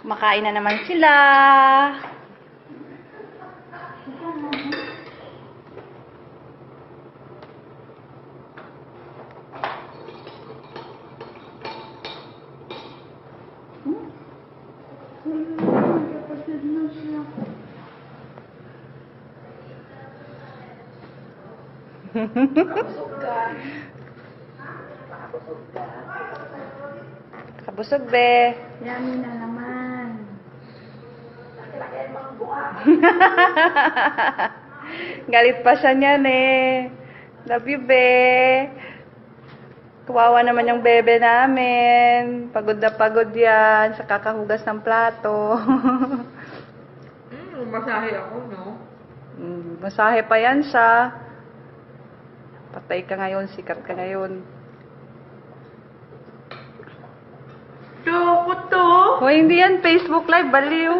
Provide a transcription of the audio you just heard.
Kumakain na naman sila. Kabusog, be. Yummy na naman. Galit pa siya niyan eh. Love you, be. Kawawa naman yung bebe namin. Pagod na pagod yan sa kakahugas ng plato. Masahe ako, no? Masahe pa yan siya. Patay ka ngayon, sikat ka ngayon. Choco to! Hoy, hindi yan Facebook Live, baliw.